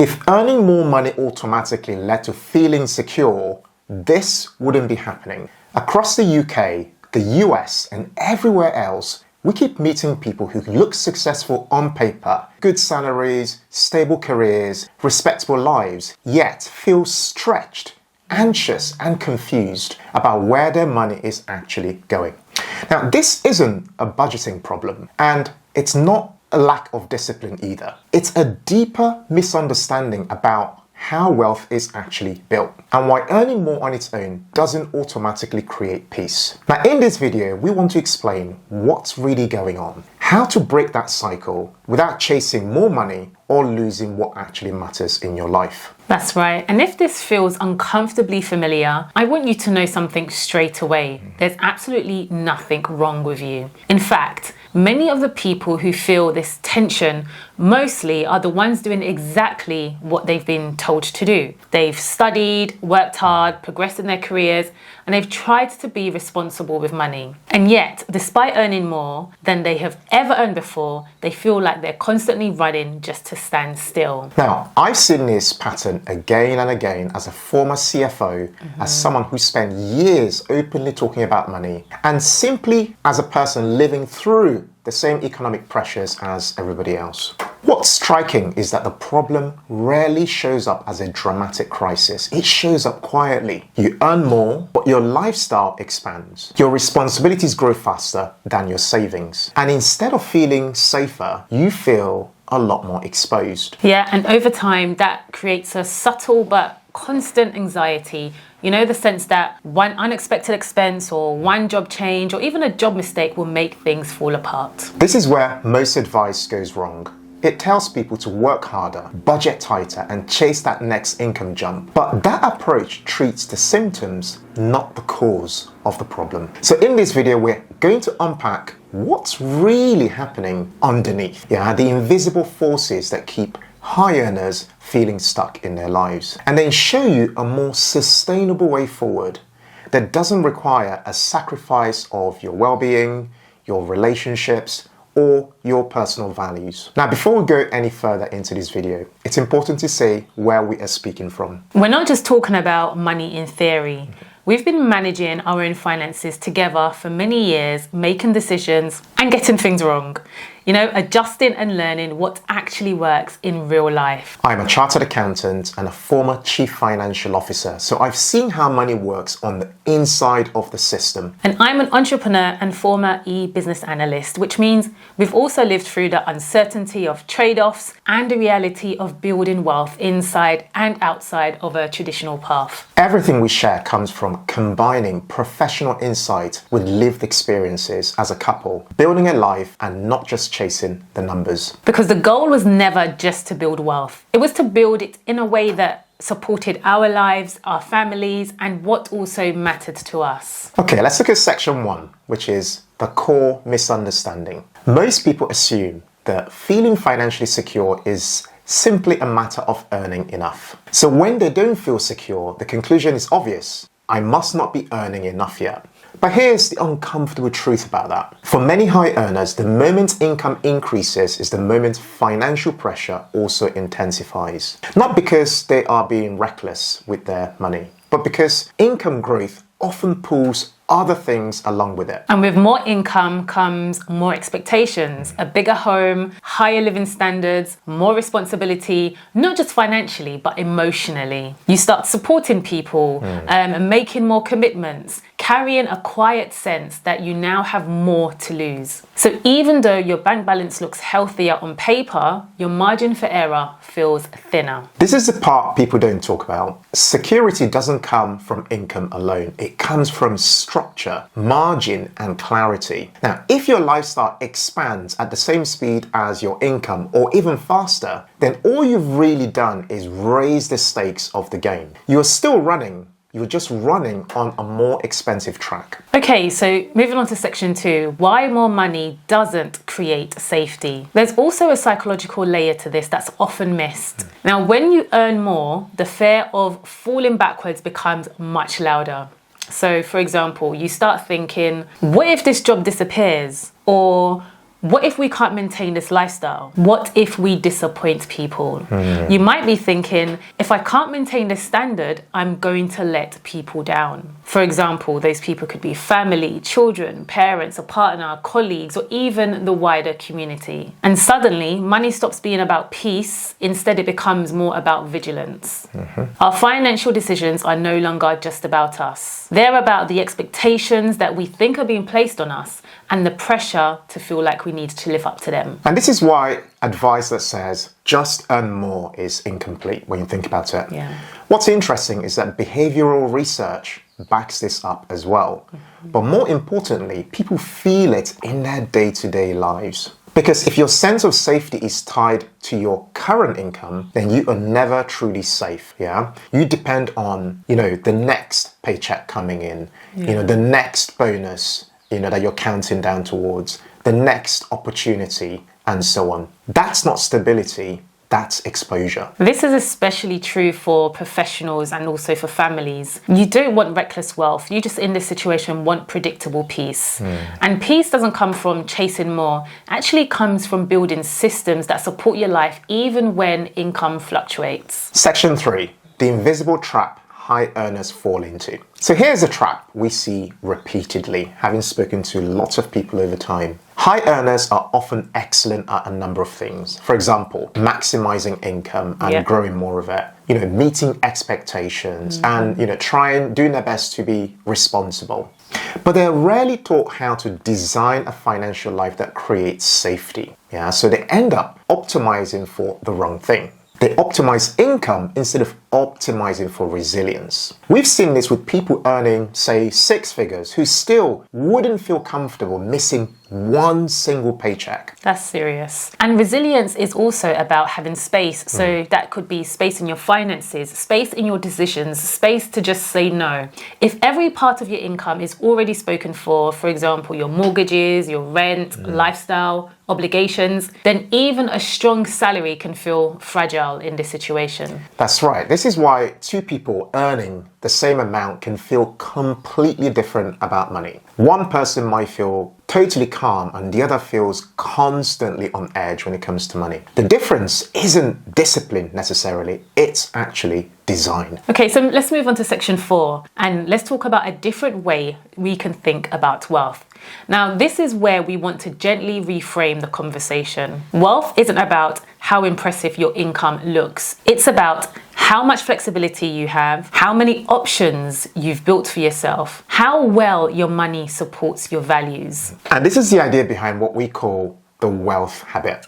If earning more money automatically led to feeling secure, this wouldn't be happening. Across the UK, the US, and everywhere else, we keep meeting people who look successful on paper, good salaries, stable careers, respectable lives, yet feel stretched, anxious, and confused about where their money is actually going. Now, this isn't a budgeting problem, and it's not a lack of discipline either. It's a deeper misunderstanding about how wealth is actually built and why earning more on its own doesn't automatically create peace. Now, in this video, we want to explain what's really going on, how to break that cycle without chasing more money or losing what actually matters in your life. That's right. And if this feels uncomfortably familiar, I want you to know something straight away. There's absolutely nothing wrong with you. In fact, many of the people who feel this tension mostly are the ones doing exactly what they've been told to do. They've studied, worked hard, progressed in their careers, and they've tried to be responsible with money. And yet, despite earning more than they have ever earned before, they feel like they're constantly running just to stand still. Now, I've seen this pattern again and again as a former CFO, as someone who spent years openly talking about money, and simply as a person living through the same economic pressures as everybody else. What's striking is that the problem rarely shows up as a dramatic crisis. It shows up quietly. You earn more, but your lifestyle expands. Your responsibilities grow faster than your savings. And instead of feeling safer, you feel a lot more exposed. Yeah, and over time, that creates a subtle but constant anxiety. You know, the sense that one unexpected expense or one job change or even a job mistake will make things fall apart. This is where most advice goes wrong. It tells people to work harder, budget tighter, and chase that next income jump. But that approach treats the symptoms, not the cause of the problem. So in this video, we're going to unpack what's really happening underneath. Yeah, the invisible forces that keep high earners feeling stuck in their lives, and then show you a more sustainable way forward that doesn't require a sacrifice of your well-being, your relationships, or your personal values. Now, before we go any further into this video, it's important to say where we are speaking from. We're not just talking about money in theory. We've been managing our own finances together for many years, making decisions and getting things wrong. You know, adjusting and learning what actually works in real life. I'm a chartered accountant and a former chief financial officer, so I've seen how money works on the inside of the system. And I'm an entrepreneur and former e-business analyst, which means we've also lived through the uncertainty of trade-offs and the reality of building wealth inside and outside of a traditional path. Everything we share comes from combining professional insight with lived experiences as a couple, building a life and not just chasing the numbers. Because the goal was never just to build wealth. It was to build it in a way that supported our lives, our families, and what also mattered to us. Okay, let's look at section 1, which is the core misunderstanding. Most people assume that feeling financially secure is simply a matter of earning enough. So when they don't feel secure, the conclusion is obvious. I must not be earning enough yet. But here's the uncomfortable truth about that. For many high earners, the moment income increases is the moment financial pressure also intensifies. Not because they are being reckless with their money, but because income growth often pulls other things along with it. And with more income comes more expectations, a bigger home, higher living standards, more responsibility, not just financially, but emotionally. You start supporting people, making more commitments, carrying a quiet sense that you now have more to lose. So even though your bank balance looks healthier on paper, your margin for error feels thinner. This is the part people don't talk about. Security doesn't come from income alone. It comes from structure, margin, and clarity. Now, if your lifestyle expands at the same speed as your income or even faster, then all you've really done is raise the stakes of the game. You're still running. You're just running on a more expensive track. Okay, so moving on to section 2, why more money doesn't create safety. There's also a psychological layer to this that's often missed. Now, when you earn more, the fear of falling backwards becomes much louder. So, for example, you start thinking, what if this job disappears? Or what if we can't maintain this lifestyle? What if we disappoint people? You might be thinking, if I can't maintain this standard, I'm going to let people down. For example, those people could be family, children, parents, a partner, colleagues, or even the wider community. And suddenly, money stops being about peace. Instead, it becomes more about vigilance. Our financial decisions are no longer just about us. They're about the expectations that we think are being placed on us and the pressure to feel like we need to live up to them. And this is why advice that says just earn more is incomplete when you think about it. Yeah. What's interesting is that behavioral research backs this up as well. But more importantly, people feel it in their day-to-day lives. Because if your sense of safety is tied to your current income, then you are never truly safe, yeah? You depend on, the next paycheck coming in, the next bonus, that you're counting down towards, the next opportunity, and so on. That's not stability, that's exposure. This is especially true for professionals and also for families. You don't want reckless wealth. You just, in this situation, want predictable peace. And peace doesn't come from chasing more. It actually comes from building systems that support your life even when income fluctuates. Section 3, the invisible trap high earners fall into. So here's a trap we see repeatedly, having spoken to lots of people over time. High earners are often excellent at a number of things. For example, maximizing income and growing more of it, meeting expectations and, doing their best to be responsible. But they're rarely taught how to design a financial life that creates safety. Yeah, so they end up optimizing for the wrong thing. They optimize income instead of optimizing for resilience. We've seen this with people earning, say, 6 figures who still wouldn't feel comfortable missing one single paycheck. That's serious. And resilience is also about having space. So that could be space in your finances, space in your decisions, space to just say no. If every part of your income is already spoken for example, your mortgages, your rent, lifestyle, obligations, then even a strong salary can feel fragile in this situation. That's right. This is why two people earning the same amount can feel completely different about money. One person might feel totally calm and the other feels constantly on edge when it comes to money. The difference isn't discipline necessarily, it's actually design. Okay, so let's move on to section 4 and let's talk about a different way we can think about wealth. Now, this is where we want to gently reframe the conversation. Wealth isn't about how impressive your income looks. It's about how much flexibility you have, how many options you've built for yourself, how well your money supports your values. And this is the idea behind what we call the wealth habit.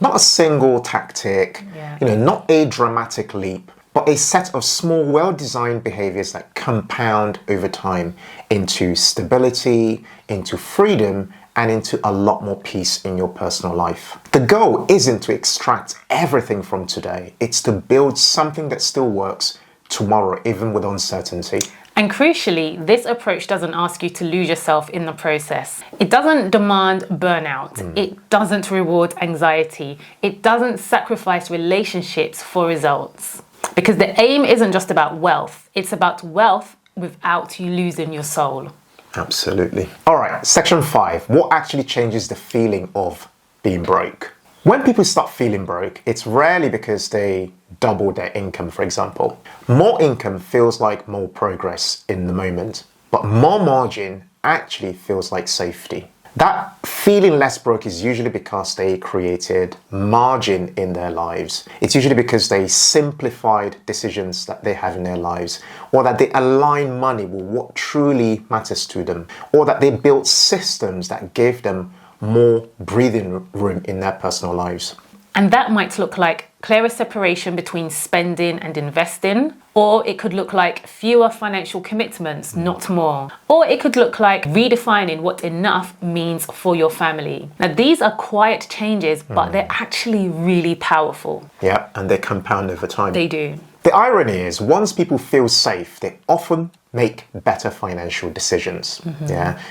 Not a single tactic, not a dramatic leap, but a set of small, well-designed behaviors that compound over time into stability, into freedom, and into a lot more peace in your personal life. The goal isn't to extract everything from today. It's to build something that still works tomorrow, even with uncertainty. And crucially, this approach doesn't ask you to lose yourself in the process. It doesn't demand burnout. It doesn't reward anxiety. It doesn't sacrifice relationships for results. Because the aim isn't just about wealth. It's about wealth without you losing your soul. Absolutely. All right, section 5. What actually changes the feeling of being broke? When people start feeling broke, it's rarely because they doubled their income, for example. More income feels like more progress in the moment, but more margin actually feels like safety. That feeling less broke is usually because they created margin in their lives. It's usually because they simplified decisions that they have in their lives, or that they align money with what truly matters to them, or that they built systems that gave them more breathing room in their personal lives. And that might look like clearer separation between spending and investing, or it could look like fewer financial commitments, not more. Or it could look like redefining what enough means for your family. Now, these are quiet changes, but they're actually really powerful. Yeah, and they compound over time. They do. The irony is, once people feel safe, they often make better financial decisions.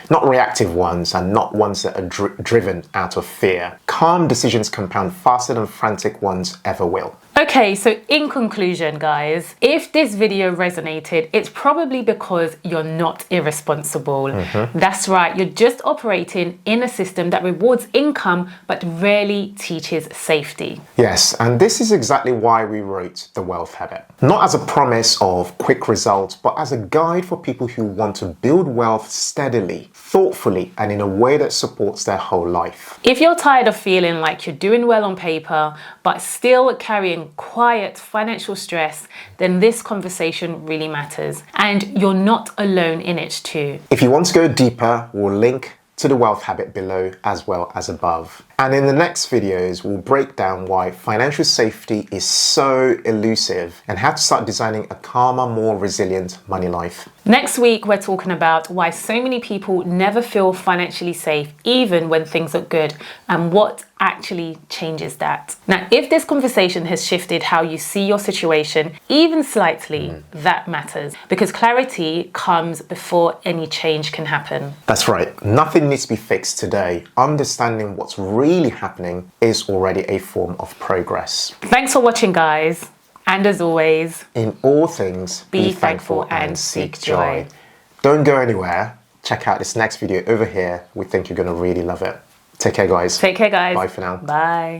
Not reactive ones and not ones that are driven out of fear. Calm decisions compound faster than frantic ones ever will. Okay, so in conclusion, guys, if this video resonated, it's probably because you're not irresponsible. That's right, you're just operating in a system that rewards income but rarely teaches safety. Yes, and this is exactly why we wrote The Wealth Habit. Not as a promise of quick results, but as a guide for people who want to build wealth steadily, thoughtfully, and in a way that supports their whole life. If you're tired of feeling like you're doing well on paper, but still carrying quiet financial stress, then this conversation really matters. And you're not alone in it too. If you want to go deeper, we'll link to the wealth habit below as well as above. And in the next videos, we'll break down why financial safety is so elusive and how to start designing a calmer, more resilient money life. Next week, we're talking about why so many people never feel financially safe, even when things are good, and what actually changes that. Now, if this conversation has shifted how you see your situation, even slightly, that matters, because clarity comes before any change can happen. That's right. Nothing needs to be fixed today. Understanding what's really happening is already a form of progress. Thanks for watching, guys. And as always, in all things, be thankful and seek joy. Don't go anywhere. Check out this next video over here. We think you're going to really love it. Take care, guys. Take care, guys. Bye for now. Bye.